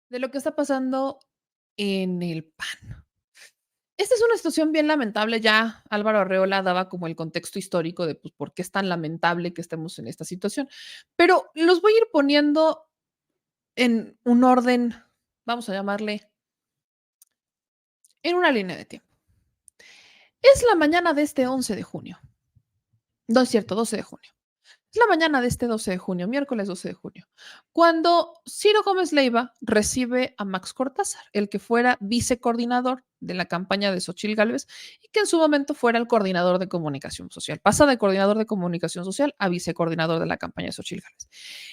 de lo que está pasando en el PAN. Esta es una situación bien lamentable, ya Álvaro Arreola daba como el contexto histórico de, pues, por qué es tan lamentable que estemos en esta situación, pero los voy a ir poniendo en un orden, vamos a llamarle, en una línea de tiempo. Es la mañana de este 11 de junio, no es cierto, 12 de junio. Es la mañana de este 12 de junio, miércoles 12 de junio, cuando Ciro Gómez Leiva recibe a Max Cortázar, el que fuera vicecoordinador de la campaña de Xochitl Gálvez y que en su momento fuera el coordinador de comunicación social. Pasa de coordinador de comunicación social a vicecoordinador de la campaña de Xochitl Gálvez.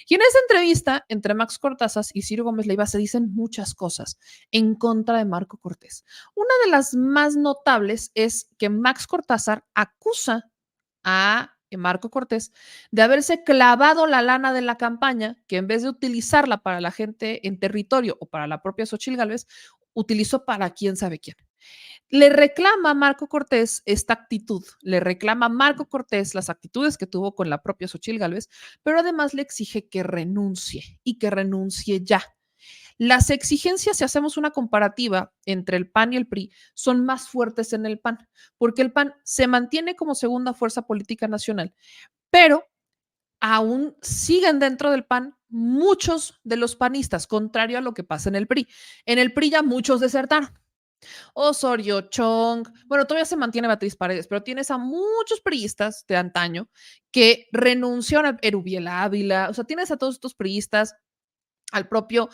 Y en esa entrevista entre Max Cortázar y Ciro Gómez Leiva se dicen muchas cosas en contra de Marco Cortés. Una de las más notables es que Max Cortázar acusa a Marco Cortés de haberse clavado la lana de la campaña, que en vez de utilizarla para la gente en territorio o para la propia Xochitl Gálvez, utilizó para quién sabe quién. Le reclama a Marco Cortés esta actitud, le reclama a Marco Cortés las actitudes que tuvo con la propia Xochitl Gálvez, pero además le exige que renuncie y que renuncie ya. Las exigencias, si hacemos una comparativa entre el PAN y el PRI, son más fuertes en el PAN, porque el PAN se mantiene como segunda fuerza política nacional, pero aún siguen dentro del PAN muchos de los panistas, contrario a lo que pasa en el PRI. En el PRI ya muchos desertaron. Osorio Chong, bueno, todavía se mantiene Beatriz Paredes, pero tienes a muchos priistas de antaño que renunciaron a Erubiel Ávila, o sea, tienes a todos estos priistas, al propio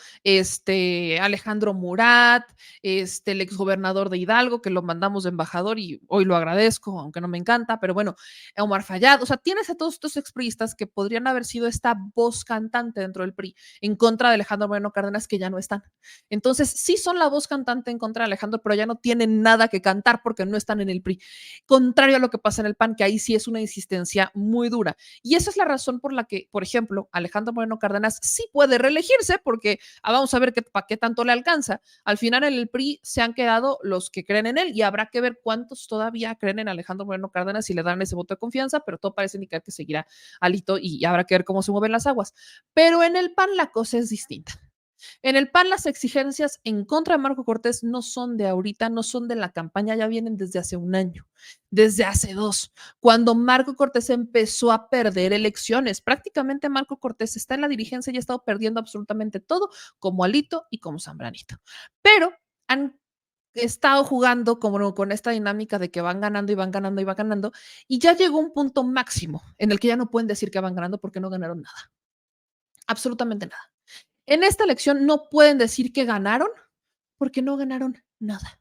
Alejandro Murat, el exgobernador de Hidalgo, que lo mandamos de embajador y hoy lo agradezco, aunque no me encanta, pero bueno, Omar Fayad, o sea, tienes a todos estos expriistas que podrían haber sido esta voz cantante dentro del PRI en contra de Alejandro Moreno Cárdenas, que ya no están. Entonces, sí son la voz cantante en contra de Alejandro, pero ya no tienen nada que cantar porque no están en el PRI. Contrario a lo que pasa en el PAN, que ahí sí es una insistencia muy dura. Y esa es la razón por la que, por ejemplo, Alejandro Moreno Cárdenas sí puede reelegirse porque vamos a ver para qué tanto le alcanza. Al final en el PRI se han quedado los que creen en él y habrá que ver cuántos todavía creen en Alejandro Moreno Cárdenas y le dan ese voto de confianza, pero todo parece indicar que seguirá alito y habrá que ver cómo se mueven las aguas. Pero en el PAN la cosa es distinta. En el PAN las exigencias en contra de Marco Cortés no son de ahorita, no son de la campaña, ya vienen desde hace un año, desde hace dos, cuando Marco Cortés empezó a perder elecciones. Prácticamente Marco Cortés está en la dirigencia y ha estado perdiendo absolutamente todo, como Alito y como Zambranito. Pero han estado jugando como con esta dinámica de que van ganando y van ganando y van ganando, y ya llegó un punto máximo en el que ya no pueden decir que van ganando porque no ganaron nada, absolutamente nada. En esta elección no pueden decir que ganaron porque no ganaron nada.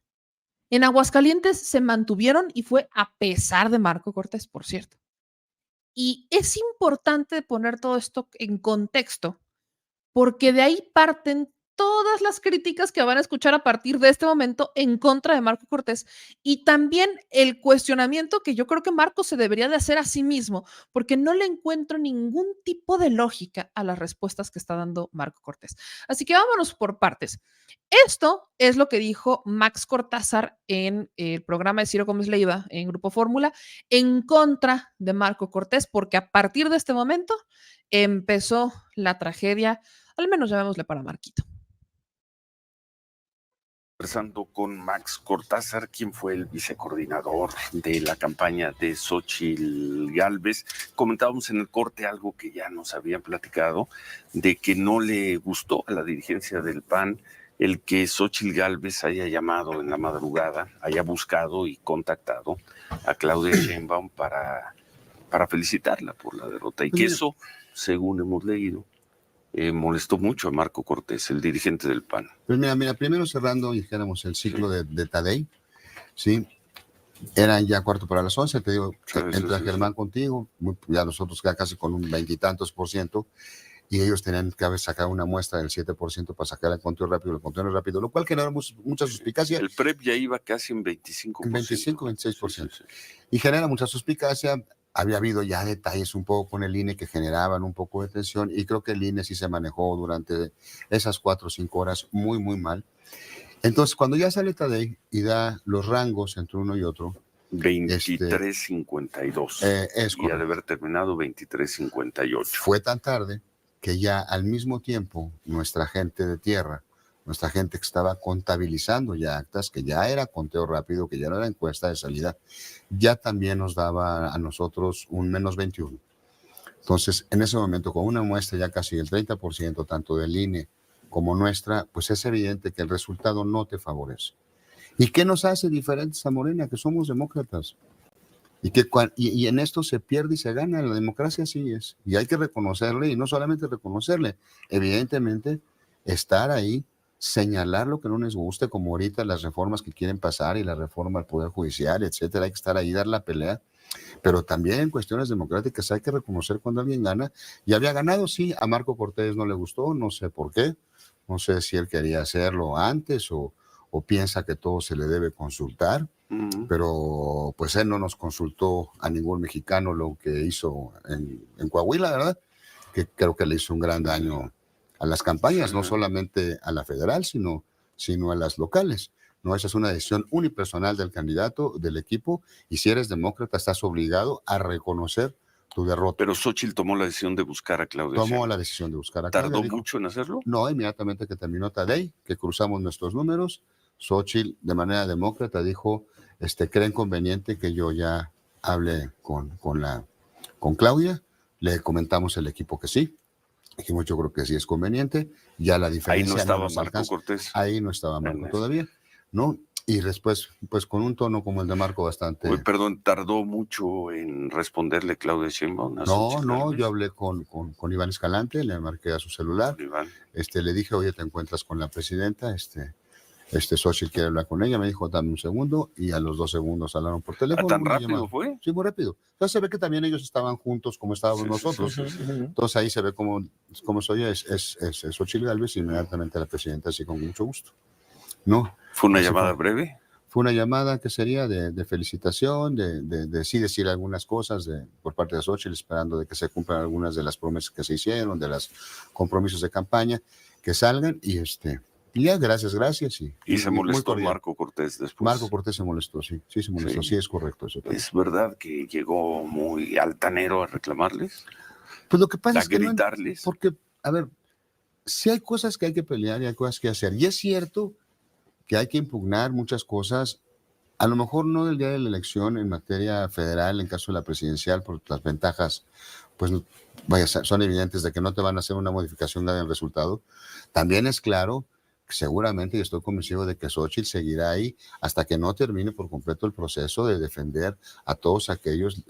En Aguascalientes se mantuvieron y fue a pesar de Marco Cortés, por cierto. Y es importante poner todo esto en contexto porque de ahí parten todas las críticas que van a escuchar a partir de este momento en contra de Marco Cortés y también el cuestionamiento que yo creo que Marco se debería de hacer a sí mismo, porque no le encuentro ningún tipo de lógica a las respuestas que está dando Marco Cortés. Así que vámonos por partes. Esto es lo que dijo Max Cortázar en el programa de Ciro Gómez Leiva en Grupo Fórmula en contra de Marco Cortés, porque a partir de este momento empezó la tragedia, al menos llamémosle para Marquito. Conversando con Max Cortázar, quien fue el vicecoordinador de la campaña de Xochitl Gálvez. Comentábamos en el corte algo que ya nos habían platicado, de que no le gustó a la dirigencia del PAN el que Xochitl Gálvez haya llamado en la madrugada, haya buscado y contactado a Claudia Sheinbaum para felicitarla por la derrota. Y que eso, según hemos leído, molestó mucho a Marco Cortés, el dirigente del PAN. Pues mira, primero cerrando, dijéramos, el ciclo de Tadei, ¿sí? Eran ya 11:15, te digo, entra Germán contigo, ya nosotros ya casi con un 20 y tantos %, y ellos tenían que haber sacado una muestra del 7% para sacar el conteo rápido, lo cual generó mucha suspicacia. El PREP ya iba casi en 25%. En 25, 26%. Sí. Y genera mucha suspicacia. Había habido ya detalles un poco con el INE que generaban un poco de tensión, y creo que el INE sí se manejó durante esas 4 o 5 horas muy, muy mal. Entonces, cuando ya sale Tadei y da los rangos entre uno y otro, 23:52. Y ha de haber terminado 23:58. Fue tan tarde que ya al mismo tiempo nuestra gente de tierra nuestra gente que estaba contabilizando ya actas, que ya era conteo rápido, que ya no era encuesta de salida, ya también nos daba a nosotros un menos 21. Entonces, en ese momento, con una muestra ya casi del 30%, tanto del INE como nuestra, pues es evidente que el resultado no te favorece. ¿Y qué nos hace diferentes a Morena? Que somos demócratas. Y en esto se pierde y se gana, la democracia así es. Y hay que reconocerle, y no solamente reconocerle, evidentemente estar ahí, señalar lo que no les guste, como ahorita las reformas que quieren pasar y la reforma al Poder Judicial, etcétera, hay que estar ahí, dar la pelea. Pero también en cuestiones democráticas hay que reconocer cuando alguien gana. Y había ganado, sí, a Marco Cortés no le gustó, no sé por qué, no sé si él quería hacerlo antes o piensa que todo se le debe consultar. Pero pues él no nos consultó a ningún mexicano lo que hizo en Coahuila, ¿verdad? Que creo que le hizo un gran daño a las campañas, no solamente a la federal, sino a las locales. No, esa es una decisión unipersonal del candidato, del equipo, y si eres demócrata estás obligado a reconocer tu derrota. Pero Xóchitl tomó la decisión de buscar a Claudia Sheinbaum. Tomó la decisión de buscar a Claudia. ¿Tardó mucho en hacerlo? No, inmediatamente que terminó Tadei, que cruzamos nuestros números, Xóchitl, de manera demócrata, dijo, creen conveniente que yo ya hable con Claudia. Le comentamos el equipo que sí. Dijimos, yo creo que sí es conveniente. Ya la diferencia. Ahí no estaba nos Marco alcanza. Cortés. Ahí no estaba Marco todavía, ¿no? Y después, pues con un tono como el de Marco bastante... Uy, perdón, ¿tardó mucho en responderle Claudia Sheinbaum? No, yo hablé con Iván Escalante, le marqué a su celular. Iván. Le dije, oye, te encuentras con la presidenta, Xóchitl quiere hablar con ella, me dijo, dame un segundo, y a los 2 segundos hablaron por teléfono. ¿Tan rápido fue? Sí, muy rápido. Entonces se ve que también ellos estaban juntos como estábamos nosotros. Sí. Entonces ahí se ve como soy, es Xóchitl Gálvez, y inmediatamente la presidenta, así con mucho gusto. ¿No? ¿Fue una llamada breve? Fue una llamada que sería de felicitación, de sí decir algunas cosas por parte de Xóchitl, esperando de que se cumplan algunas de las promesas que se hicieron, de los compromisos de campaña, que salgan, y ya, gracias. Y se molestó Marco Cortés después. Marco Cortés se molestó, sí se molestó, sí es correcto eso también. ¿Es verdad que llegó muy altanero a reclamarles? Pues lo que pasa a es que gritarles. Porque, a ver, sí hay cosas que hay que pelear y hay cosas que hacer. Y es cierto que hay que impugnar muchas cosas, a lo mejor no del día de la elección en materia federal, en caso de la presidencial, por las ventajas, pues vaya, son evidentes de que no te van a hacer una modificación en el resultado. También es claro, seguramente, y estoy convencido de que Xóchitl seguirá ahí hasta que no termine por completo el proceso de defender a todos aquellos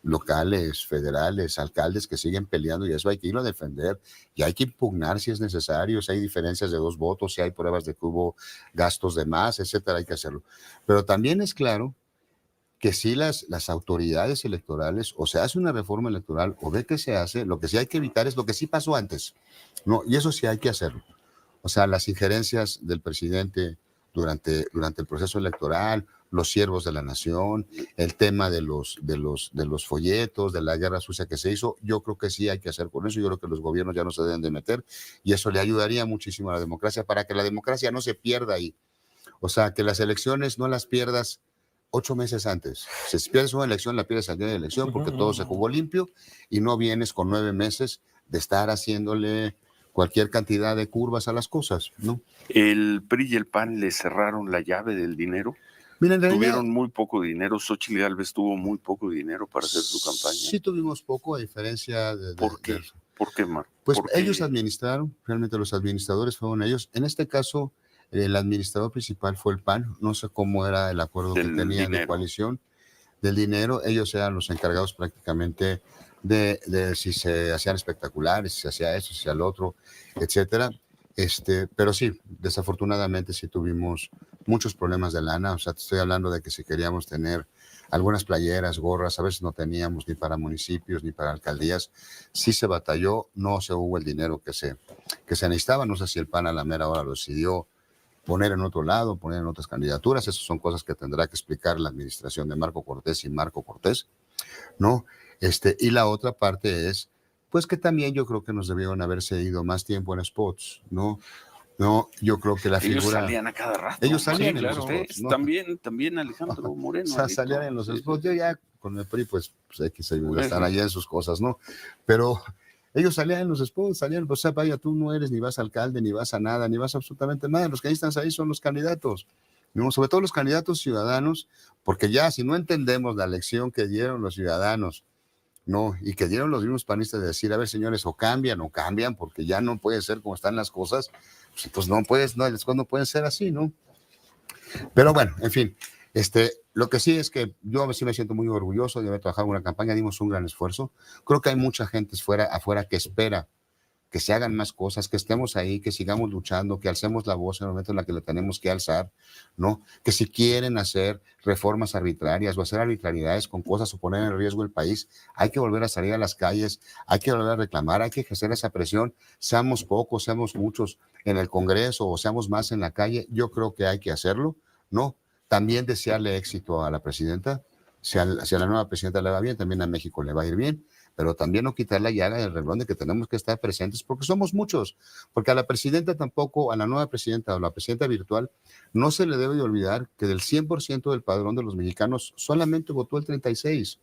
locales, federales, alcaldes que siguen peleando, y eso hay que irlo a defender y hay que impugnar si es necesario, si hay diferencias de 2 votos, si hay pruebas de que hubo gastos de más, etcétera, hay que hacerlo. Pero también es claro que si las autoridades electorales o se hace una reforma electoral o ve que se hace, lo que sí hay que evitar es lo que sí pasó antes, ¿no? Y eso sí hay que hacerlo. O sea, las injerencias del presidente durante el proceso electoral, los siervos de la nación, el tema de los folletos, de la guerra sucia que se hizo, yo creo que sí hay que hacer con eso. Yo creo que los gobiernos ya no se deben de meter y eso le ayudaría muchísimo a la democracia para que la democracia no se pierda ahí. O sea, que las elecciones no las pierdas 8 meses antes. Si pierdes una elección, la pierdes al día de la elección porque todo se jugó limpio y no vienes con 9 meses de estar haciéndole cualquier cantidad de curvas a las cosas, ¿no? ¿El PRI y el PAN le cerraron la llave del dinero? Mira, en realidad, tuvieron muy poco dinero. Xóchitl Gálvez tuvo muy poco dinero para hacer su campaña. Sí tuvimos poco, a diferencia de... ¿Por qué? ¿Por qué, Marco? Pues ellos administraron, realmente los administradores fueron ellos. En este caso, el administrador principal fue el PAN. No sé cómo era el acuerdo que tenían de coalición del dinero. Ellos eran los encargados prácticamente de si se hacían espectaculares, si se hacía eso, si se hacía lo otro, etcétera. Pero sí, desafortunadamente sí tuvimos muchos problemas de lana. O sea, te estoy hablando de que si queríamos tener algunas playeras, gorras, a veces no teníamos ni para municipios ni para alcaldías. Sí se batalló, no se hubo el dinero que se necesitaba. No sé si el PAN a la mera hora lo decidió poner en otro lado, poner en otras candidaturas. Esas son cosas que tendrá que explicar la administración de Marco Cortés y Marco Cortés, ¿no? Y la otra parte es, pues que también yo creo que nos debieron haberse ido más tiempo en spots, ¿no? No, yo creo que la figura... Ellos salían a cada rato. Ellos salían en los spots, ¿no? También Alejandro Moreno. O sea, salían en los spots. Yo ya con el PRI, pues X, están allá en sus cosas, ¿no? Pero Ellos salían en los spots, salían, o sea, vaya, tú no eres, ni vas a alcalde, ni vas a nada, ni vas a absolutamente nada. Los que están ahí son los candidatos, ¿no? Sobre todo los candidatos ciudadanos, porque ya si no entendemos la lección que dieron los ciudadanos, no, y que dieron los mismos panistas de decir, a ver, señores, o cambian, porque ya no puede ser como están las cosas, pues entonces las cosas no pueden ser así, ¿no? Pero bueno, en fin, lo que sí es que yo sí me siento muy orgulloso de haber trabajado en una campaña, dimos un gran esfuerzo. Creo que hay mucha gente afuera que espera que se hagan más cosas, que estemos ahí, que sigamos luchando, que alcemos la voz en el momento en el que la tenemos que alzar, ¿no? Que si quieren hacer reformas arbitrarias o hacer arbitrariedades con cosas o poner en riesgo el país, hay que volver a salir a las calles, hay que volver a reclamar, hay que ejercer esa presión, seamos pocos, seamos muchos en el Congreso o seamos más en la calle, yo creo que hay que hacerlo, ¿no? También desearle éxito a la presidenta, si a la nueva presidenta le va bien, también a México le va a ir bien, pero también no quitar la llaga del renglón de que tenemos que estar presentes porque somos muchos, porque a la presidenta tampoco, a la nueva presidenta o la presidenta virtual, no se le debe de olvidar que del 100% del padrón de los mexicanos solamente votó el 36%.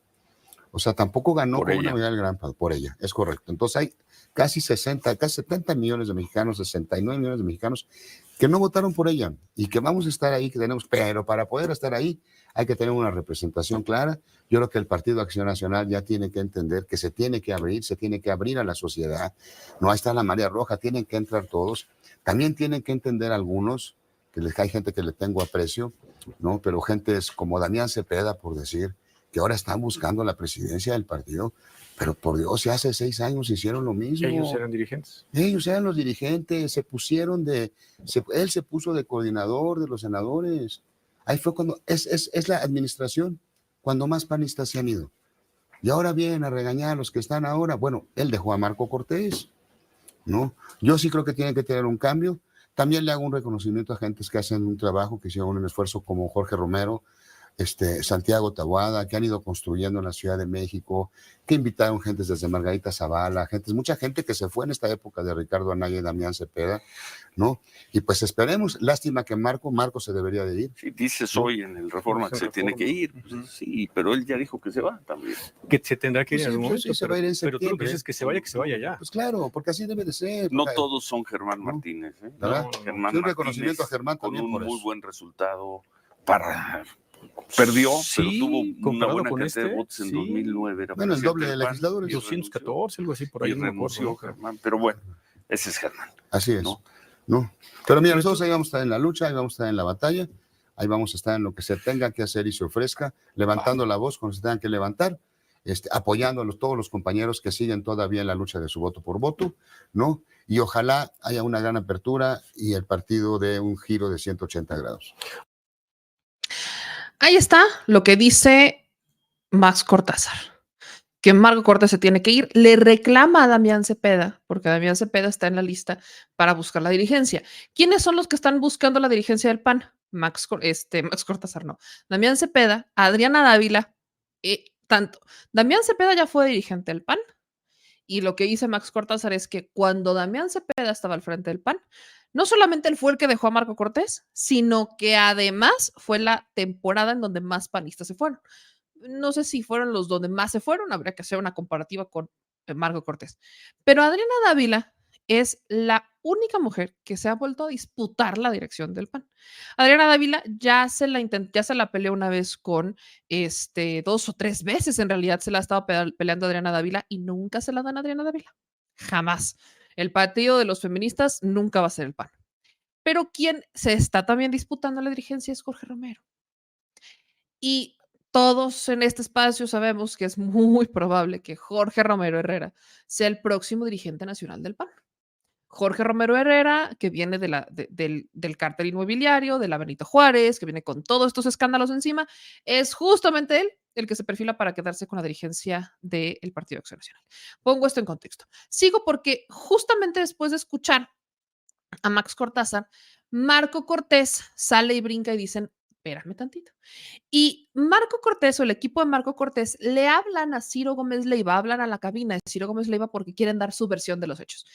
O sea, tampoco ganó con una mayoría del gran por ella, es correcto. Entonces hay casi 70 millones de mexicanos, 69 millones de mexicanos que no votaron por ella y que vamos a estar ahí, que tenemos, pero para poder estar ahí hay que tener una representación clara. Yo creo que el Partido Acción Nacional ya tiene que entender que se tiene que abrir a la sociedad. No, ahí está la marea roja, tienen que entrar todos. También tienen que entender algunos, que hay gente que le tengo aprecio, ¿no? Pero gente es como Damián Cepeda, por decir, que ahora están buscando la presidencia del partido, pero por Dios, si hace 6 años hicieron lo mismo. Ellos eran dirigentes. Ellos eran los dirigentes, él se puso de coordinador de los senadores. Ahí fue cuando, es la administración, cuando más panistas se han ido. Y ahora vienen a regañar a los que están ahora. Bueno, él dejó a Marco Cortés, ¿no? Yo sí creo que tienen que tener un cambio. También le hago un reconocimiento a gentes que hacen un trabajo, que hicieron un esfuerzo como Jorge Romero, Santiago Taboada, que han ido construyendo en la Ciudad de México, que invitaron gentes desde Margarita Zavala, mucha gente que se fue en esta época de Ricardo Anaya y Damián Cepeda, ¿no? Y pues esperemos, lástima que Marco se debería de ir. Sí, dices hoy en el Reforma que se tiene que ir, pues, sí, pero él ya dijo que se va también. Que se tendrá que ir en algún momento, Sí, se va a ir en pero tú lo que septiembre. dices es que se vaya ya. Pues claro, porque así debe de ser. No todos son Germán Martínez, ¿eh? ¿Verdad? Germán Sí, un Martínez, reconocimiento a Germán con también un por muy eso. buen resultado perdió, Sí, pero tuvo una buena con cantidad de votos en 2009. Era Bueno, el doble de presidente del PAN, legisladores. y 214, algo así por ahí. y renunció Germán, pero bueno, ese es Germán. Así es. ¿No? Pero mira, nosotros ahí vamos a estar en la lucha, ahí vamos a estar en la batalla, ahí vamos a estar en lo que se tenga que hacer y se ofrezca, levantando la voz cuando se tengan que levantar, apoyando a todos los compañeros que siguen todavía en la lucha de su voto por voto, ¿no? Y ojalá haya una gran apertura y el partido dé un giro de 180 grados. Ahí está lo que dice Max Cortázar, que Marco Cortés se tiene que ir. Le reclama a Damián Cepeda, porque Damián Cepeda está en la lista para buscar la dirigencia. ¿Quiénes son los que están buscando la dirigencia del PAN? Max Cortázar, no. Damián Cepeda, Adriana Dávila, tanto. Damián Cepeda ya fue dirigente del PAN, y lo que dice Max Cortázar es que cuando Damián Cepeda estaba al frente del PAN, no solamente él fue el que dejó a Marco Cortés, sino que además fue la temporada en donde más panistas se fueron. No sé si fueron los donde más se fueron, habría que hacer una comparativa con Marco Cortés. Pero Adriana Dávila es la única mujer que se ha vuelto a disputar la dirección del PAN. Adriana Dávila ya se la peleó una vez con 2 o 3 veces, en realidad se la ha estado peleando Adriana Dávila y nunca se la dan a Adriana Dávila. Jamás. El partido de los feministas nunca va a ser el PAN. Pero quien se está también disputando la dirigencia es Jorge Romero. Y todos en este espacio sabemos que es muy probable que Jorge Romero Herrera sea el próximo dirigente nacional del PAN. Jorge Romero Herrera, que viene del cártel inmobiliario, de la Benito Juárez, que viene con todos estos escándalos encima, es justamente él el que se perfila para quedarse con la dirigencia del Partido Acción Nacional. Pongo esto en contexto. Sigo porque justamente después de escuchar a Max Cortázar, Marco Cortés sale y brinca y dicen, espérame tantito. Y Marco Cortés o el equipo de Marco Cortés le hablan a Ciro Gómez Leiva, hablan a la cabina de Ciro Gómez Leiva porque quieren dar su versión de los hechos.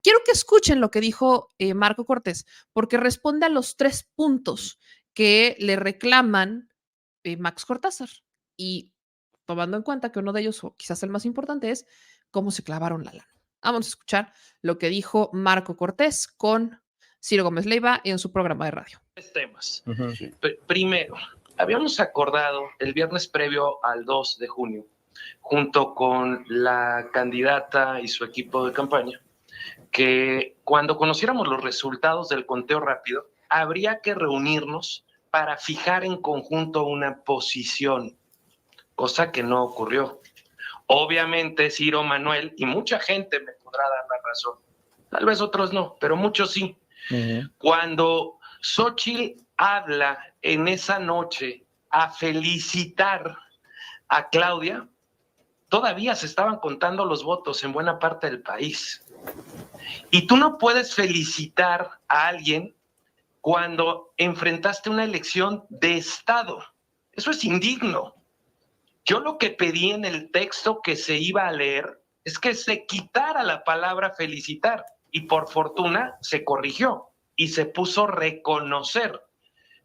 Quiero que escuchen lo que dijo Marco Cortés, porque responde a los 3 puntos que le reclaman Max Cortázar. Y tomando en cuenta que uno de ellos, o quizás el más importante, es cómo se clavaron la lana. Vamos a escuchar lo que dijo Marco Cortés con Ciro Gómez Leiva en su programa de radio. Temas. Sí. Primero, habíamos acordado el viernes previo al 2 de junio, junto con la candidata y su equipo de campaña, que cuando conociéramos los resultados del conteo rápido, habría que reunirnos para fijar en conjunto una posición, cosa que no ocurrió. Obviamente, Ciro, Manuel y mucha gente me podrá dar la razón. Tal vez otros no, pero muchos sí. Cuando Xóchitl habla en esa noche a felicitar a Claudia, todavía se estaban contando los votos en buena parte del país. Y tú no puedes felicitar a alguien cuando enfrentaste una elección de Estado. Eso es indigno. Yo lo que pedí en el texto que se iba a leer es que se quitara la palabra felicitar y por fortuna se corrigió y se puso reconocer.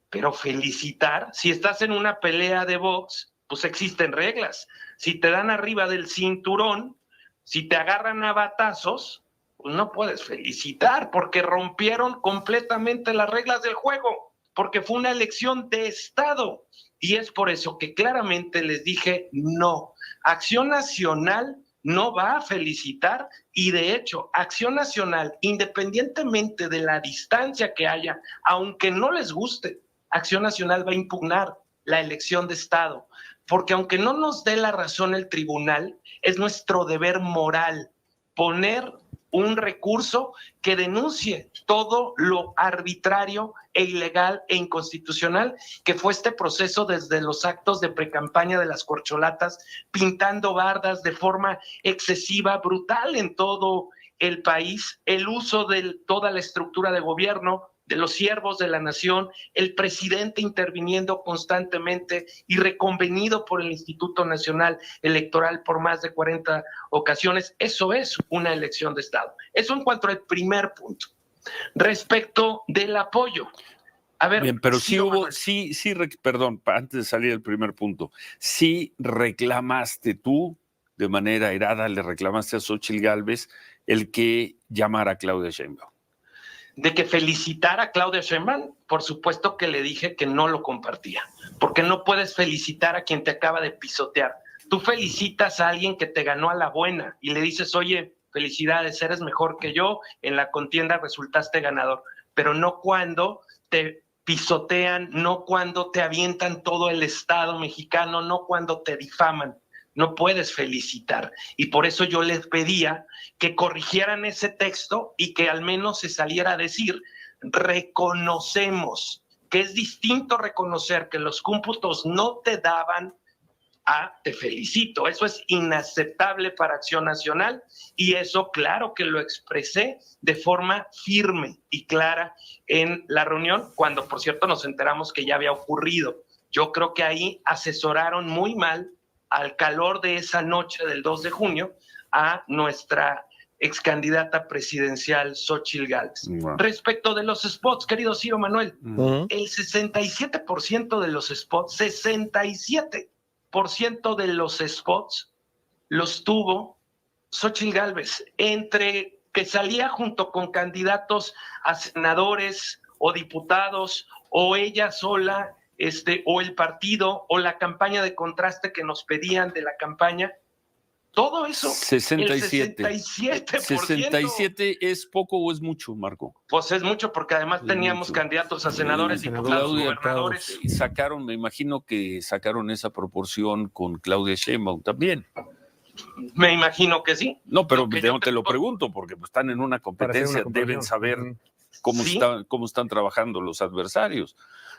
Pero felicitar, si estás en una pelea de box, pues existen reglas. Si te dan arriba del cinturón, si te agarran a batazos, pues no puedes felicitar porque rompieron completamente las reglas del juego, porque fue una elección de Estado. Y es por eso que claramente les dije, no, Acción Nacional no va a felicitar y de hecho, Acción Nacional, independientemente de la distancia que haya, aunque no les guste, Acción Nacional va a impugnar la elección de Estado, porque aunque no nos dé la razón el tribunal, es nuestro deber moral poner un recurso que denuncie todo lo arbitrario e ilegal e inconstitucional que fue este proceso desde los actos de precampaña de las corcholatas, pintando bardas de forma excesiva, brutal en todo el país, el uso de toda la estructura de gobierno, de los siervos de la nación, el presidente interviniendo constantemente y reconvenido por el Instituto Nacional Electoral por más de 40 ocasiones. Eso es una elección de Estado. Eso en cuanto al primer punto. Respecto del apoyo. A ver, bien, pero sí sí hubo, Manuel. perdón, antes de salir del primer punto, sí reclamaste tú, de manera airada, le reclamaste a Xóchitl Gálvez el que llamara a Claudia Sheinbaum. De que felicitar a Claudia Sheinbaum, por supuesto que le dije que no lo compartía, porque no puedes felicitar a quien te acaba de pisotear. Tú felicitas a alguien que te ganó a la buena y le dices, oye, felicidades, eres mejor que yo, en la contienda resultaste ganador, pero no cuando te pisotean, no cuando te avientan todo el Estado mexicano, no cuando te difaman. No puedes felicitar. Y por eso yo les pedía que corrigieran ese texto y que al menos se saliera a decir, reconocemos, que es distinto reconocer que los cómputos no te daban a te felicito. Eso es inaceptable para Acción Nacional y eso claro que lo expresé de forma firme y clara en la reunión, cuando por cierto nos enteramos que ya había ocurrido. Yo creo que ahí asesoraron muy mal al calor de esa noche del 2 de junio a nuestra ex candidata presidencial Xóchitl Gálvez. Wow. Respecto de los spots, querido Ciro Manuel, el 67% de los spots, 67% de los spots los tuvo Xóchitl Gálvez, entre que salía junto con candidatos a senadores o diputados o ella sola, o el partido, o la campaña de contraste que nos pedían de la campaña, todo eso, 67. el 67%. 67 ¿es poco o es mucho, Marco? Pues es mucho, porque además Es teníamos mucho. candidatos a senadores, diputados, Claudia, gobernadores. y sacaron, me imagino que sacaron esa proporción con Claudia Sheinbaum también. Me imagino que sí. No, pero que yo te lo pregunto, porque pues, están en una competencia, deben saber cómo, ¿Sí? cómo están trabajando los adversarios.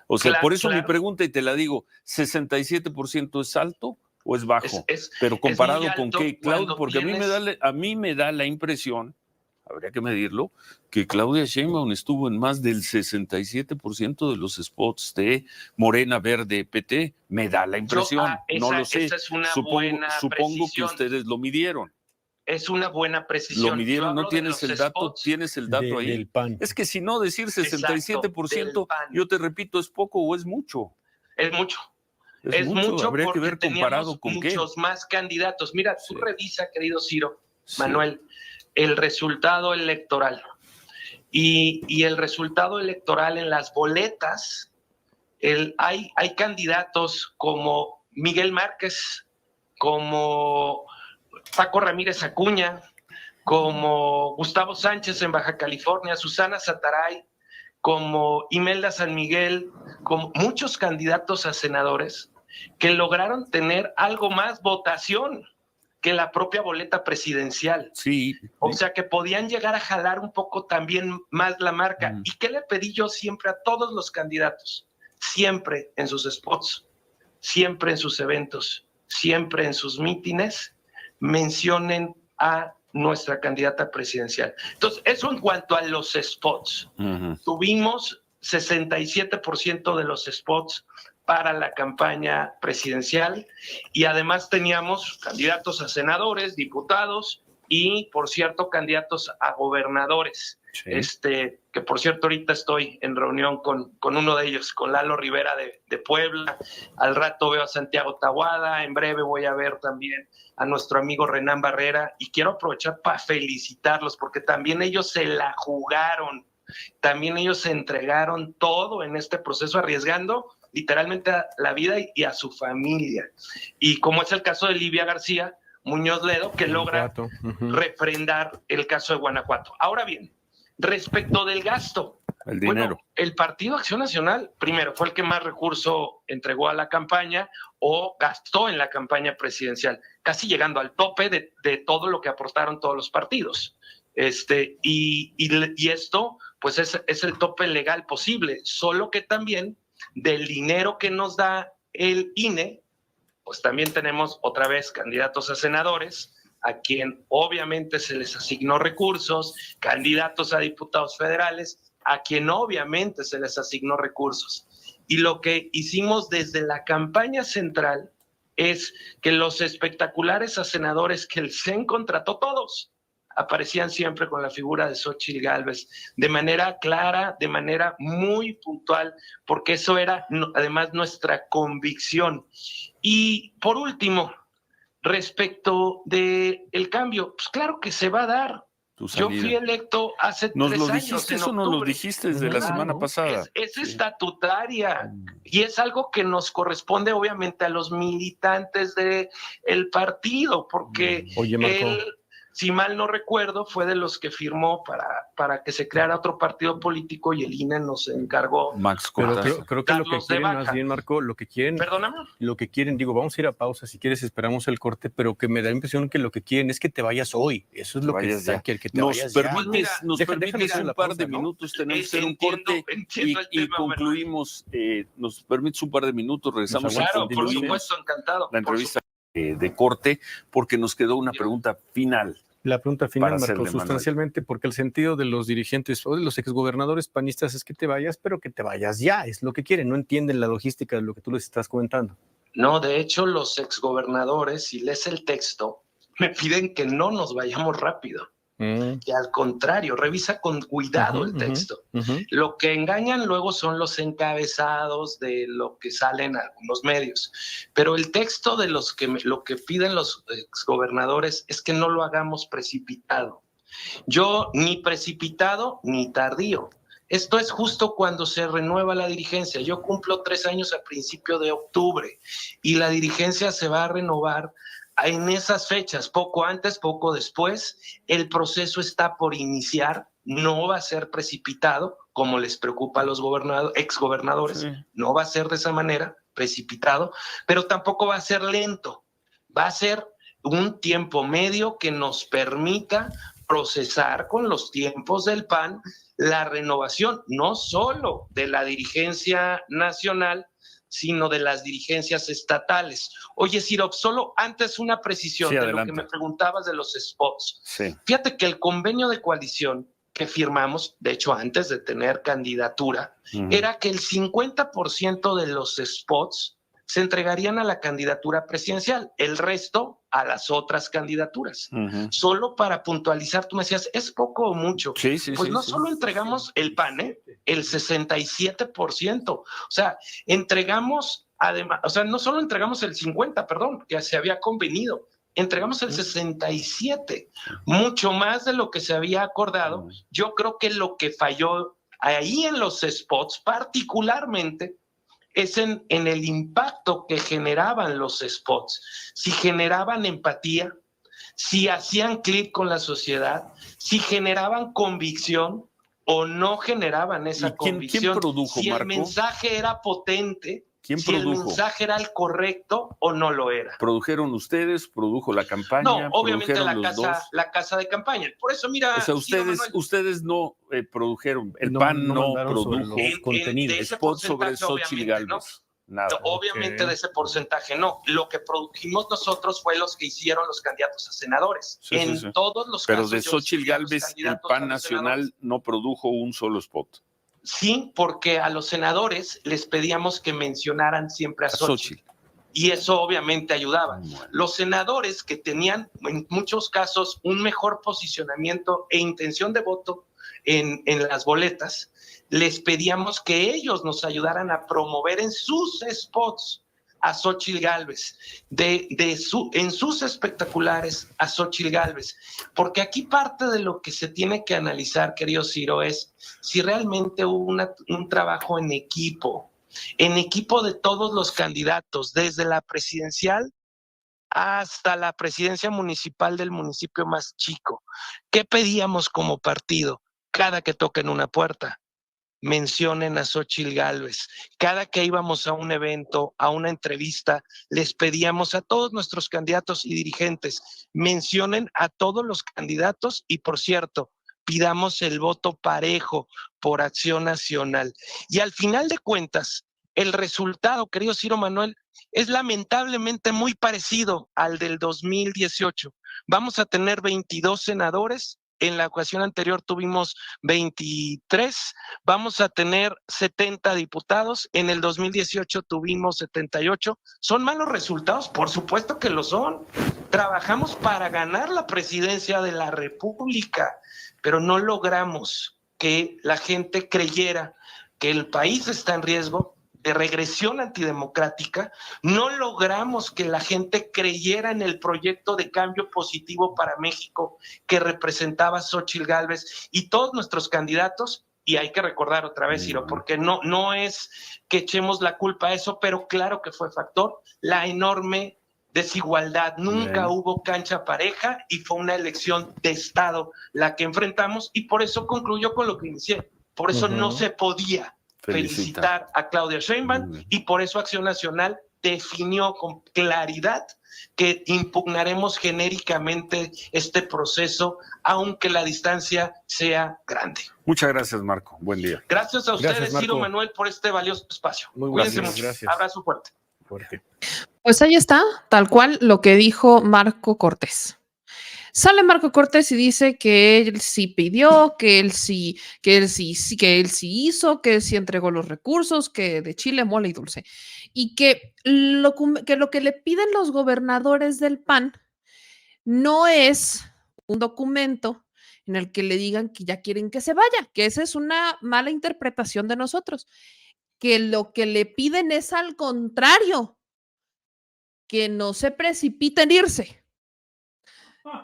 O sea, por eso mi pregunta, y te la digo, ¿67% es alto o es bajo? Pero comparado con qué, Claudia, porque a mí me da la impresión, habría que medirlo, que Claudia Sheinbaum estuvo en más del 67% de los spots de Morena, Verde, PT, me da la impresión, no lo sé, es una supongo que ustedes lo midieron. Es una buena precisión. Lo midieron, ¿no tienes el dato? ¿Tienes el dato ahí? Del PAN. Es que si no decir 67%, yo te repito, ¿es poco o es mucho? Es mucho. Es mucho, habría que ver comparado con muchos más candidatos. Mira, tú revisa, querido Ciro, Manuel, el resultado electoral. Y el resultado electoral en las boletas, hay candidatos como Miguel Márquez, como Paco Ramírez Acuña, como Gustavo Sánchez en Baja California, Susana Sataray, como Imelda San Miguel, como muchos candidatos a senadores que lograron tener algo más votación que la propia boleta presidencial. Sí. O sea, que podían llegar a jalar un poco también más la marca. ¿Y qué le pedí yo siempre a todos los candidatos? Siempre en sus spots, siempre en sus eventos, siempre en sus mítines, mencionen a nuestra candidata presidencial. Entonces, eso en cuanto a los spots. Tuvimos 67% de los spots para la campaña presidencial y además teníamos candidatos a senadores, diputados y, por cierto, candidatos a gobernadores. Sí. Que por cierto ahorita estoy en reunión con uno de ellos, con Lalo Rivera de Puebla. Al rato veo a Santiago Taboada, en breve voy a ver también a nuestro amigo Renán Barrera, y quiero aprovechar para felicitarlos porque también ellos se la jugaron, también ellos se entregaron todo en este proceso, arriesgando literalmente a la vida y a su familia. Y como es el caso de Livia García Muñoz Ledo, que logra refrendar el caso de Guanajuato. Ahora bien, respecto del gasto, el dinero. Bueno, el Partido Acción Nacional, primero, fue el que más recurso entregó a la campaña o gastó en la campaña presidencial, casi llegando al tope de todo lo que aportaron todos los partidos. Y esto, pues es el tope legal posible, solo que también del dinero que nos da el INE, pues también tenemos otra vez candidatos a senadores, a quien obviamente se les asignó recursos, candidatos a diputados federales, a quien obviamente se les asignó recursos. Y lo que hicimos desde la campaña central es que los espectaculares a senadores que el CEN contrató, todos aparecían siempre con la figura de Xóchitl Gálvez, de manera clara, de manera muy puntual, porque eso era además nuestra convicción. Y por último, respecto del cambio, pues claro que se va a dar. Yo fui electo hace 3 años. ¿Nos lo dijiste eso? ¿Nos lo dijiste desde la semana pasada? Es estatutaria y es algo que nos corresponde obviamente a los militantes del partido, porque él, si mal no recuerdo, fue de los que firmó para que se creara otro partido político y el INE nos encargó. Max Cortázar. Creo que lo que quieren más bien, Marco, lo que quieren, digo, vamos a ir a pausa, si quieres esperamos el corte, pero que me da la impresión que lo que quieren es que te vayas hoy. Eso es lo que está, que te vayas ya. Nos permites un par de minutos, tenemos que hacer un corte y concluimos. Nos permites un par de minutos, regresamos. Claro, por supuesto, encantado. La entrevista de corte, porque nos quedó una pregunta final. La pregunta final, Marco, sustancialmente, porque el sentido de los dirigentes o de los exgobernadores panistas es que te vayas, pero que te vayas ya, es lo que quieren, no entienden la logística de lo que tú les estás comentando. No, de hecho, los exgobernadores, si lees el texto, me piden que no nos vayamos rápido. Que al contrario, revisa con cuidado el texto. Lo que engañan luego son los encabezados de lo que salen algunos medios. Pero el texto de lo que piden los exgobernadores es que no lo hagamos precipitado. Yo ni precipitado ni tardío. Esto es justo cuando se renueva la dirigencia. Yo cumplo 3 años a principio de octubre y la dirigencia se va a renovar en esas fechas, poco antes, poco después. El proceso está por iniciar, no va a ser precipitado, como les preocupa a los exgobernadores, no va a ser de esa manera, precipitado, pero tampoco va a ser lento, va a ser un tiempo medio que nos permita procesar con los tiempos del PAN la renovación, no solo de la dirigencia nacional, sino de las dirigencias estatales. Oye, Ciro, solo antes una precisión de lo que me preguntabas de los spots. Fíjate que el convenio de coalición que firmamos, de hecho antes de tener candidatura, era que el 50% de los spots se entregarían a la candidatura presidencial, el resto a las otras candidaturas. Solo para puntualizar, tú me decías, ¿es poco o mucho? Solo entregamos el PAN, el 67%. O sea, entregamos, además, no solo entregamos el 50%, que se había convenido, entregamos el 67, mucho más de lo que se había acordado. Yo creo que lo que falló ahí en los spots particularmente es en el impacto que generaban los spots, si generaban empatía, si hacían clic con la sociedad, si generaban convicción o no generaban esa convicción. ¿Quién produjo, si Marco? El mensaje era potente, ¿Quién si produjo? El mensaje era el correcto o no lo era. ¿Produjeron ustedes? ¿Produjo la campaña? No, obviamente la casa de campaña. Por eso, mira, o sea, ustedes no produjeron, el PAN no produjo los contenidos. Spots sobre Xóchitl Gálvez. No. Nada. No, obviamente de ese porcentaje no. Lo que produjimos nosotros fue los que hicieron los candidatos a senadores. Sí. Todos los Pero casos. Pero de Xóchitl Gálvez, el PAN nacional no produjo un solo spot. Sí, porque a los senadores les pedíamos que mencionaran siempre a Xóchitl. Y eso obviamente ayudaba. Bueno. Los senadores que tenían en muchos casos un mejor posicionamiento e intención de voto en las boletas, les pedíamos que ellos nos ayudaran a promover en sus spots a Xóchitl Gálvez, en sus espectaculares a Xóchitl Gálvez. Porque aquí parte de lo que se tiene que analizar, querido Ciro, es si realmente hubo un trabajo en equipo de todos los candidatos, desde la presidencial hasta la presidencia municipal del municipio más chico. ¿Qué pedíamos como partido? Cada que toquen una puerta, mencionen a Xóchitl Gálvez. Cada que íbamos a un evento, a una entrevista, les pedíamos a todos nuestros candidatos y dirigentes, mencionen a todos los candidatos y, por cierto, pidamos el voto parejo por Acción Nacional. Y al final de cuentas, el resultado, querido Ciro Manuel, es lamentablemente muy parecido al del 2018. Vamos a tener 22 senadores. En la ocasión anterior tuvimos 23, vamos a tener 70 diputados, en el 2018 tuvimos 78. ¿Son malos resultados? Por supuesto que lo son. Trabajamos para ganar la presidencia de la República, pero no logramos que la gente creyera que el país está en riesgo de regresión antidemocrática, no logramos que la gente creyera en el proyecto de cambio positivo para México que representaba Xóchitl Gálvez y todos nuestros candidatos. Y hay que recordar otra vez, Ciro, porque no es que echemos la culpa a eso, pero claro que fue factor, la enorme desigualdad. Nunca hubo cancha pareja y fue una elección de Estado la que enfrentamos y por eso concluyó con lo que inicié. Por eso no se podía felicitar a Claudia Sheinbaum y por eso Acción Nacional definió con claridad que impugnaremos genéricamente este proceso, aunque la distancia sea grande. Muchas gracias, Marco. Buen día. Gracias a ustedes, Ciro Manuel, por este valioso espacio. Cuídense mucho. Gracias. Abrazo fuerte. Pues ahí está, tal cual lo que dijo Marco Cortés. Sale Marco Cortés y dice que él sí pidió, que él sí hizo, que él sí entregó los recursos, que de chile, mole y dulce. Y que lo que le piden los gobernadores del PAN no es un documento en el que le digan que ya quieren que se vaya, que esa es una mala interpretación de nosotros, que lo que le piden es al contrario, que no se precipite en irse.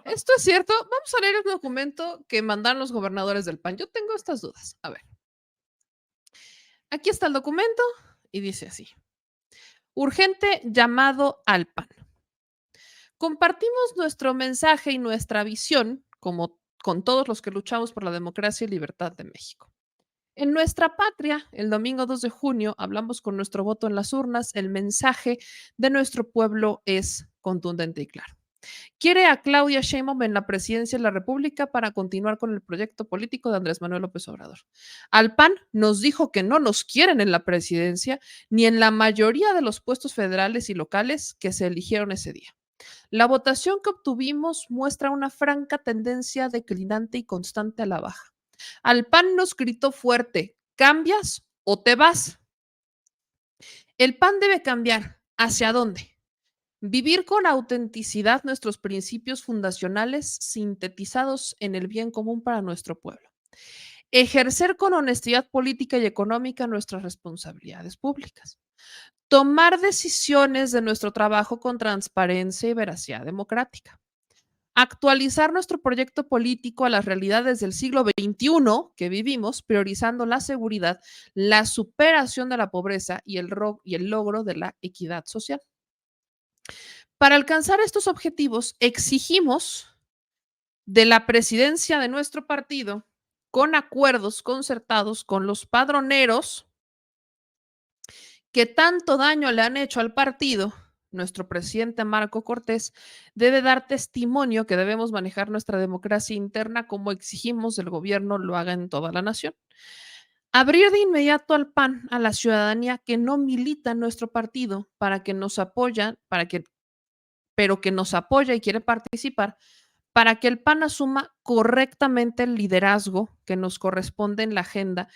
¿Esto es cierto? Vamos a leer el documento que mandaron los gobernadores del PAN. Yo tengo estas dudas. A ver. Aquí está el documento y dice así. Urgente llamado al PAN. Compartimos nuestro mensaje y nuestra visión, como con todos los que luchamos por la democracia y libertad de México. En nuestra patria, el domingo 2 de junio, hablamos con nuestro voto en las urnas. El mensaje de nuestro pueblo es contundente y claro. Quiere a Claudia Sheinbaum en la presidencia de la República para continuar con el proyecto político de Andrés Manuel López Obrador. Al PAN nos dijo que no nos quieren en la presidencia ni en la mayoría de los puestos federales y locales que se eligieron ese día. La votación que obtuvimos muestra una franca tendencia declinante y constante a la baja. Al PAN nos gritó fuerte, ¿cambias o te vas? El PAN debe cambiar. ¿Hacia dónde? Vivir con autenticidad nuestros principios fundacionales sintetizados en el bien común para nuestro pueblo. Ejercer con honestidad política y económica nuestras responsabilidades públicas. Tomar decisiones de nuestro trabajo con transparencia y veracidad democrática. Actualizar nuestro proyecto político a las realidades del siglo XXI que vivimos, priorizando la seguridad, la superación de la pobreza y el logro de la equidad social. Para alcanzar estos objetivos, exigimos de la presidencia de nuestro partido, con acuerdos concertados con los padroneros que tanto daño le han hecho al partido, nuestro presidente Marco Cortés debe dar testimonio que debemos manejar nuestra democracia interna como exigimos del gobierno lo haga en toda la nación. Abrir de inmediato al PAN a la ciudadanía que no milita en nuestro partido para que nos apoya, pero que nos apoya y quiere participar, para que el PAN asuma correctamente el liderazgo que nos corresponde en la agenda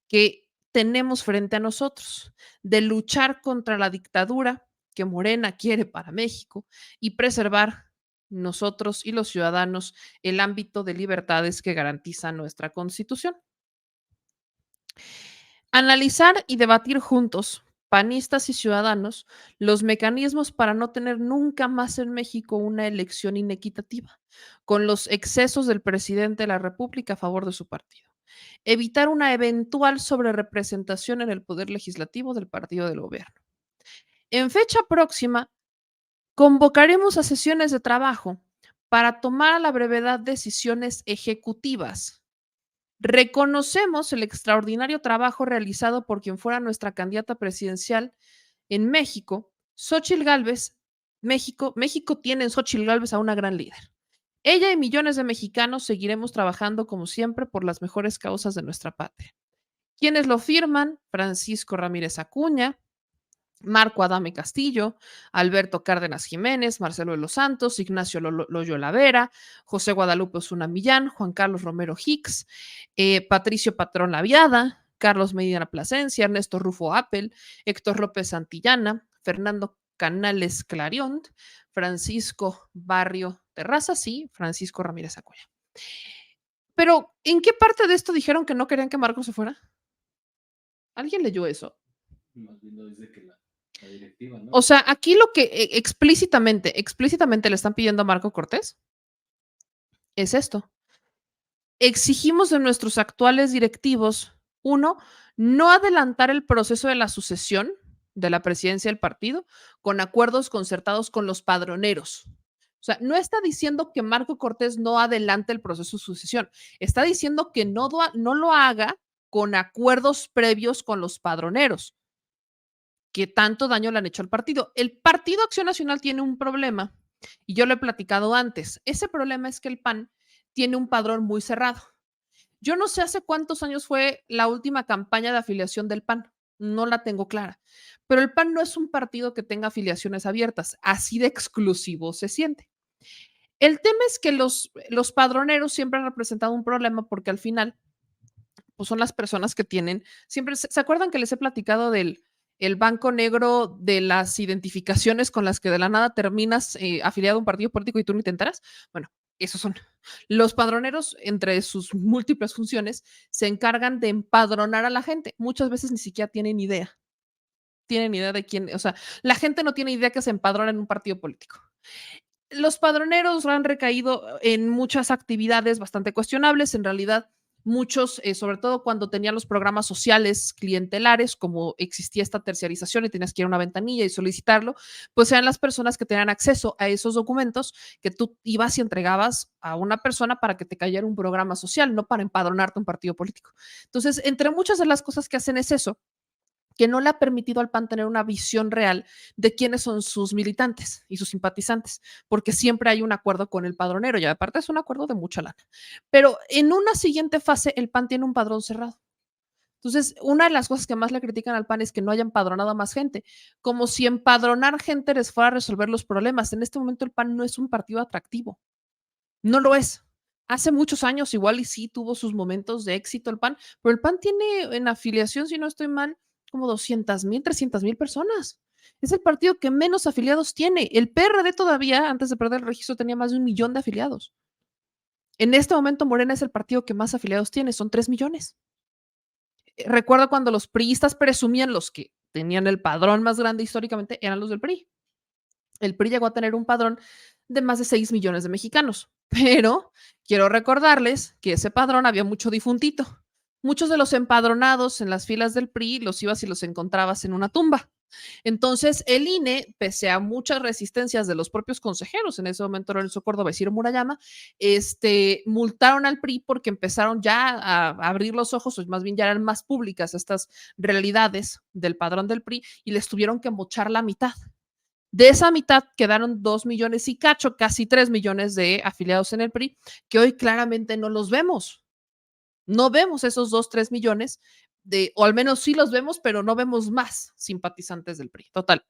que tenemos frente a nosotros, de luchar contra la dictadura que Morena quiere para México y preservar nosotros y los ciudadanos el ámbito de libertades que garantiza nuestra Constitución. Analizar y debatir juntos, panistas y ciudadanos, los mecanismos para no tener nunca más en México una elección inequitativa, con los excesos del presidente de la República a favor de su partido. Evitar una eventual sobrerepresentación en el poder legislativo del partido del gobierno. En fecha próxima, convocaremos a sesiones de trabajo para tomar a la brevedad decisiones ejecutivas. Reconocemos el extraordinario trabajo realizado por quien fuera nuestra candidata presidencial en México, Xóchitl Gálvez. México tiene en Xóchitl Gálvez a una gran líder. Ella y millones de mexicanos seguiremos trabajando como siempre por las mejores causas de nuestra patria. ¿Quiénes lo firman? Francisco Ramírez Acuña, Marco Adame Castillo, Alberto Cárdenas Jiménez, Marcelo de los Santos, Ignacio Loyola Vera, José Guadalupe Osuna Millán, Juan Carlos Romero Hicks, Patricio Patrón Laviada, Carlos Medina Plasencia, Ernesto Rufo Appel, Héctor López Santillana, Fernando Canales Clarion, Francisco Barrio Terrazas y Francisco Ramírez Acuña. Pero, ¿en qué parte de esto dijeron que no querían que Marco se fuera? ¿Alguien leyó eso? Más bien lo dice que la directiva, ¿no? O sea, aquí lo que explícitamente le están pidiendo a Marco Cortés es esto. Exigimos de nuestros actuales directivos, uno, no adelantar el proceso de la sucesión de la presidencia del partido con acuerdos concertados con los padroneros. O sea, no está diciendo que Marco Cortés no adelante el proceso de sucesión, está diciendo que no lo haga con acuerdos previos con los padroneros, que tanto daño le han hecho al partido. El Partido Acción Nacional tiene un problema, y yo lo he platicado antes. Ese problema es que el PAN tiene un padrón muy cerrado. Yo no sé hace cuántos años fue la última campaña de afiliación del PAN, no la tengo clara, pero el PAN no es un partido que tenga afiliaciones abiertas, así de exclusivo se siente. El tema es que los padroneros siempre han representado un problema porque al final pues son las personas que tienen, siempre, ¿se acuerdan que les he platicado del banco negro de las identificaciones con las que de la nada terminas afiliado a un partido político y tú ni te enteras? Bueno, esos son. Los padroneros, entre sus múltiples funciones, se encargan de empadronar a la gente. Muchas veces ni siquiera tienen idea. Tienen idea de quién, o sea, la gente no tiene idea que se empadrona en un partido político. Los padroneros han recaído en muchas actividades bastante cuestionables. En realidad, muchos, sobre todo cuando tenían los programas sociales clientelares, como existía esta terciarización y tenías que ir a una ventanilla y solicitarlo, pues eran las personas que tenían acceso a esos documentos que tú ibas y entregabas a una persona para que te cayera un programa social, no para empadronarte a un partido político. Entonces, entre muchas de las cosas que hacen es eso, que no le ha permitido al PAN tener una visión real de quiénes son sus militantes y sus simpatizantes, porque siempre hay un acuerdo con el padronero y aparte es un acuerdo de mucha lana. Pero en una siguiente fase el PAN tiene un padrón cerrado. Entonces, una de las cosas que más le critican al PAN es que no haya empadronado a más gente, como si empadronar gente les fuera a resolver los problemas. En este momento el PAN no es un partido atractivo, no lo es. Hace muchos años igual y sí tuvo sus momentos de éxito el PAN, pero el PAN tiene en afiliación, si no estoy mal, como 200,000, 300,000 personas. Es el partido que menos afiliados tiene. El PRD todavía, antes de perder el registro, tenía más de 1 millón de afiliados. En este momento Morena es el partido que más afiliados tiene, son 3 millones. Recuerdo cuando los priistas presumían los que tenían el padrón más grande históricamente eran los del PRI. El PRI llegó a tener un padrón de más de 6 millones de mexicanos, pero quiero recordarles que ese padrón había mucho difuntito. Muchos de los empadronados en las filas del PRI los ibas y los encontrabas en una tumba. Entonces, el INE, pese a muchas resistencias de los propios consejeros, en ese momento Lorenzo Córdoba y Ciro Murayama, multaron al PRI porque empezaron ya a abrir los ojos, o más bien ya eran más públicas estas realidades del padrón del PRI y les tuvieron que mochar la mitad. De esa mitad quedaron 2 millones y cacho, casi 3 millones de afiliados en el PRI, que hoy claramente no los vemos. No vemos esos 2, 3 millones, o al menos sí los vemos, pero no vemos más simpatizantes del PRI. Total,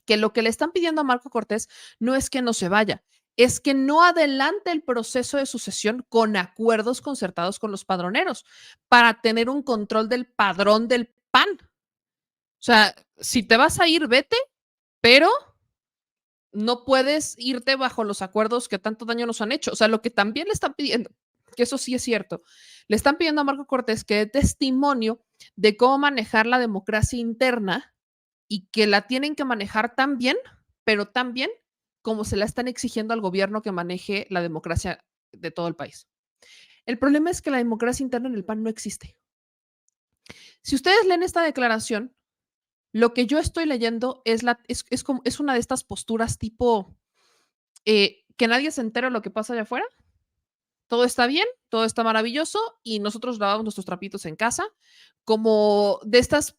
que lo que le están pidiendo a Marco Cortés no es que no se vaya, es que no adelante el proceso de sucesión con acuerdos concertados con los padroneros para tener un control del padrón del PAN. O sea, si te vas a ir, vete, pero no puedes irte bajo los acuerdos que tanto daño nos han hecho. O sea, lo que también le están pidiendo, que eso sí es cierto, le están pidiendo a Marco Cortés que dé testimonio de cómo manejar la democracia interna y que la tienen que manejar tan bien, pero tan bien como se la están exigiendo al gobierno que maneje la democracia de todo el país. El problema es que la democracia interna en el PAN no existe. Si ustedes leen esta declaración, lo que yo estoy leyendo es una de estas posturas tipo que nadie se entere de lo que pasa allá afuera. Todo está bien, todo está maravilloso y nosotros lavamos nuestros trapitos en casa, como de estas,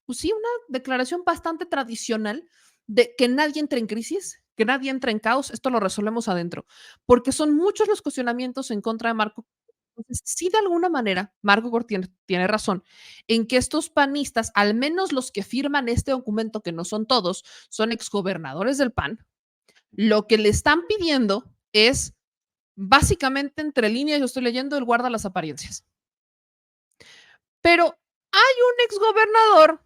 pues sí, una declaración bastante tradicional de que nadie entre en crisis, que nadie entre en caos, esto lo resolvemos adentro, porque son muchos los cuestionamientos en contra de Marco. Entonces, sí, de alguna manera, Marco Cortés tiene razón en que estos panistas, al menos los que firman este documento, que no son todos, son exgobernadores del PAN, lo que le están pidiendo es, básicamente, entre líneas, yo estoy leyendo, el guarda las apariencias. Pero hay un exgobernador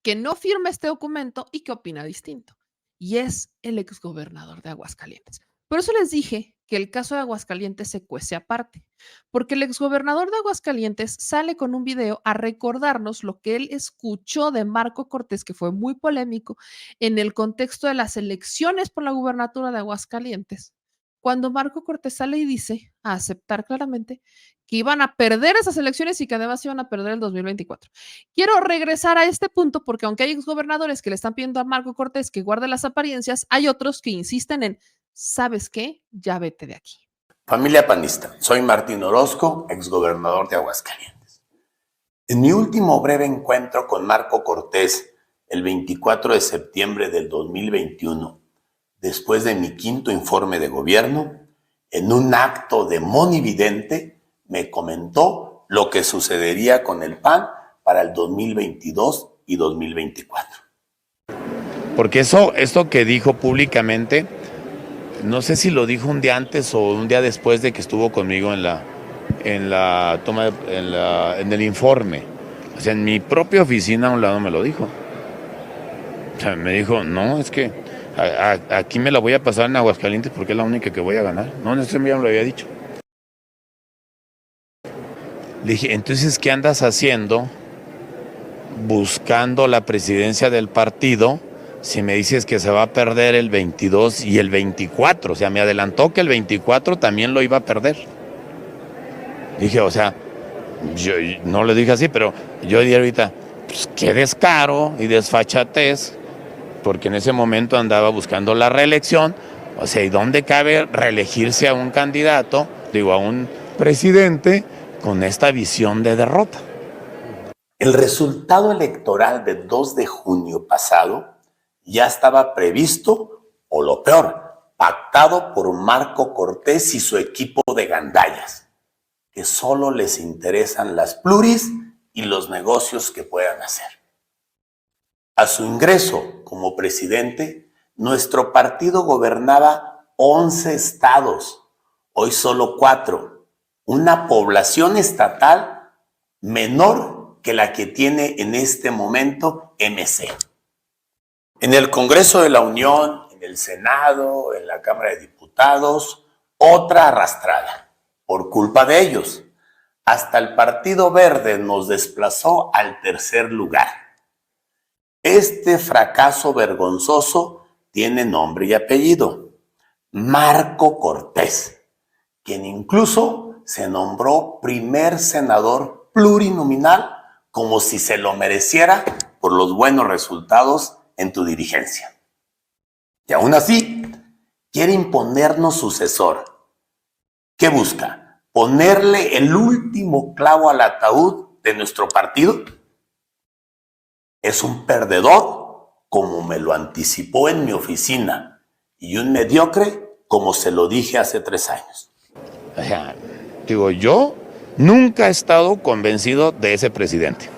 que no firma este documento y que opina distinto, y es el exgobernador de Aguascalientes. Por eso les dije que el caso de Aguascalientes se cuece aparte, porque el exgobernador de Aguascalientes sale con un video a recordarnos lo que él escuchó de Marco Cortés, que fue muy polémico en el contexto de las elecciones por la gubernatura de Aguascalientes, cuando Marco Cortés sale y dice, a aceptar claramente, que iban a perder esas elecciones y que además iban a perder el 2024. Quiero regresar a este punto porque aunque hay exgobernadores que le están pidiendo a Marco Cortés que guarde las apariencias, hay otros que insisten en, ¿sabes qué? Ya vete de aquí. Familia panista, soy Martín Orozco, exgobernador de Aguascalientes. En mi último breve encuentro con Marco Cortés, el 24 de septiembre del 2021, después de mi quinto informe de gobierno, en un acto de monividente, me comentó lo que sucedería con el PAN para el 2022 y 2024. Porque esto que dijo públicamente, no sé si lo dijo un día antes o un día después de que estuvo conmigo en el informe. O sea, en mi propia oficina a un lado me lo dijo. O sea, me dijo, no, es que aquí me la voy a pasar en Aguascalientes porque es la única que voy a ganar. No, eso ya me lo había dicho. Le dije, entonces, ¿qué andas haciendo buscando la presidencia del partido si me dices que se va a perder el 22 y el 24? O sea, me adelantó que el 24 también lo iba a perder. Dije, o sea, yo no le dije así, pero yo diría ahorita, pues qué descaro y desfachatez, porque en ese momento andaba buscando la reelección. O sea, ¿y dónde cabe reelegirse a un candidato, a un presidente con esta visión de derrota? El resultado electoral del 2 de junio pasado ya estaba previsto, o lo peor, pactado por Marco Cortés y su equipo de gandallas, que solo les interesan las pluris y los negocios que puedan hacer. A su ingreso como presidente, nuestro partido gobernaba 11 estados, hoy solo 4, una población estatal menor que la que tiene en este momento MC. En el Congreso de la Unión, en el Senado, en la Cámara de Diputados, otra arrastrada, por culpa de ellos. Hasta el Partido Verde nos desplazó al tercer lugar. Este fracaso vergonzoso tiene nombre y apellido: Marco Cortés, quien incluso se nombró primer senador plurinominal, como si se lo mereciera por los buenos resultados en tu dirigencia. Y aún así, quiere imponernos sucesor. ¿Qué busca? ¿Ponerle el último clavo al ataúd de nuestro partido? Es un perdedor, como me lo anticipó en mi oficina, y un mediocre, como se lo dije hace 3 años. O sea, digo, yo nunca he estado convencido de ese presidente.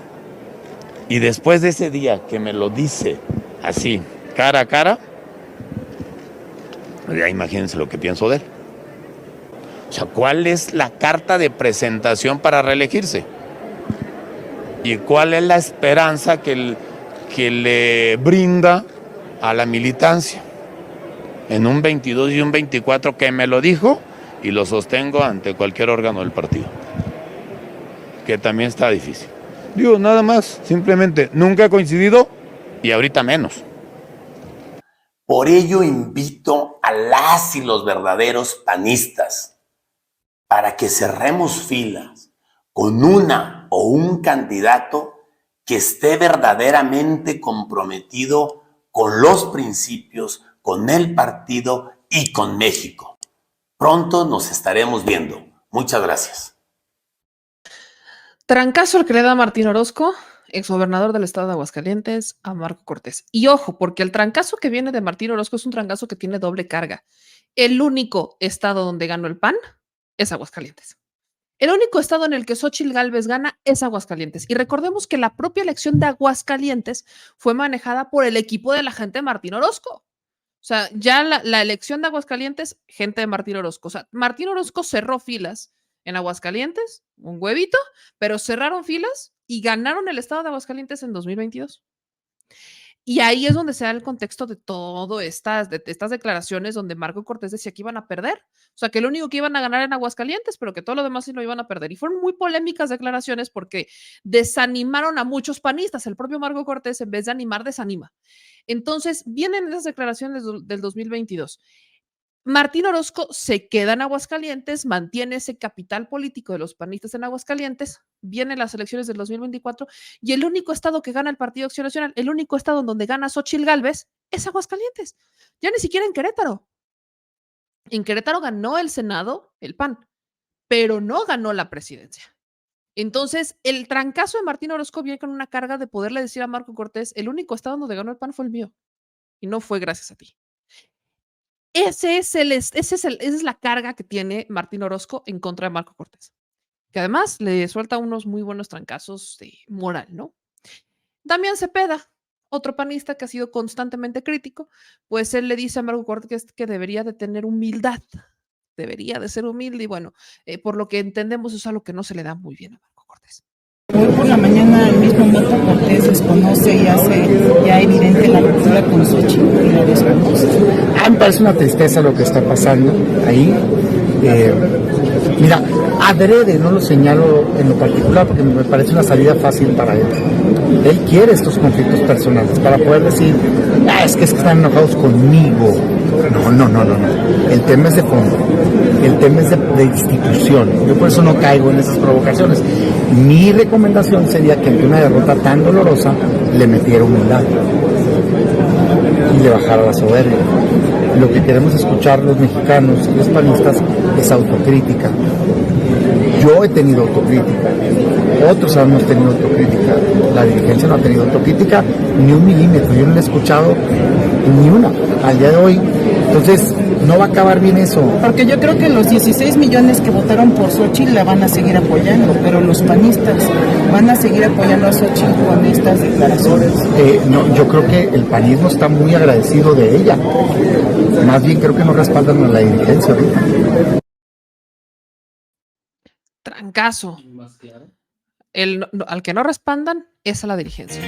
Y después de ese día que me lo dice así, cara a cara, ya imagínense lo que pienso de él. O sea, ¿cuál es la carta de presentación para reelegirse? ¿Y cuál es la esperanza que le brinda a la militancia? En un 22 y un 24 que me lo dijo y lo sostengo ante cualquier órgano del partido. Que también está difícil. Digo, nada más, simplemente nunca he coincidido y ahorita menos. Por ello invito a las y los verdaderos panistas para que cerremos filas con una o un candidato que esté verdaderamente comprometido con los principios, con el partido y con México. Pronto nos estaremos viendo. Muchas gracias. Trancazo el que le da Martín Orozco, exgobernador del estado de Aguascalientes, a Marco Cortés. Y ojo, porque el trancazo que viene de Martín Orozco es un trancazo que tiene doble carga. El único estado donde ganó el PAN es Aguascalientes. El único estado en el que Xóchitl Gálvez gana es Aguascalientes. Y recordemos que la propia elección de Aguascalientes fue manejada por el equipo de la gente de Martín Orozco. O sea, ya la elección de Aguascalientes, gente de Martín Orozco. O sea, Martín Orozco cerró filas en Aguascalientes, un huevito, pero cerraron filas y ganaron el estado de Aguascalientes en 2022. Y ahí es donde se da el contexto de todo estas declaraciones donde Marco Cortés decía que iban a perder. O sea, que lo único que iban a ganar en Aguascalientes, pero que todo lo demás sí lo iban a perder. Y fueron muy polémicas declaraciones porque desanimaron a muchos panistas. El propio Marco Cortés, en vez de animar, desanima. Entonces, vienen esas declaraciones del 2022. Martín Orozco se queda en Aguascalientes, mantiene ese capital político de los panistas en Aguascalientes, vienen las elecciones del 2024 y el único estado que gana el Partido Acción Nacional, el único estado en donde gana Xóchitl Gálvez es Aguascalientes, ya ni siquiera en Querétaro. En Querétaro ganó el Senado, el PAN, pero no ganó la presidencia. Entonces, el trancazo de Martín Orozco viene con una carga de poderle decir a Marco Cortés, el único estado donde ganó el PAN fue el mío y no fue gracias a ti. Esa es la carga que tiene Martín Orozco en contra de Marco Cortés, que además le suelta unos muy buenos trancazos de moral, ¿no? Damián Cepeda, otro panista que ha sido constantemente crítico, pues él le dice a Marco Cortés que debería de tener humildad, debería de ser humilde y bueno, por lo que entendemos es algo que no se le da muy bien a Marco Cortés. Hoy por la mañana el mismo Marco Cortés desconoce y hace ya evidente la ruptura con Xóchitl y la desconoce. A mí me parece una tristeza lo que está pasando ahí. Mira, adrede, no lo señalo en lo particular porque me parece una salida fácil para él. Él quiere estos conflictos personales para poder decir, es que están enojados conmigo. No. El tema es de fondo, el tema es de institución. Yo por eso no caigo en esas provocaciones. Mi recomendación sería que ante una derrota tan dolorosa le metiera humildad y le bajara la soberbia. Lo que queremos escuchar los mexicanos y los panistas es autocrítica. Yo he tenido autocrítica, otros hemos tenido autocrítica, la dirigencia no ha tenido autocrítica ni un milímetro, yo no le he escuchado ni una al día de hoy. Entonces, no va a acabar bien eso. Porque yo creo que los 16 millones que votaron por Xóchitl la van a seguir apoyando, pero los panistas van a seguir apoyando a Xóchitl con estas declaraciones. No, yo creo que el panismo está muy agradecido de ella. Más bien creo que no respaldan a la dirigencia ahorita. Trancazo. Al que no respaldan es a la dirigencia.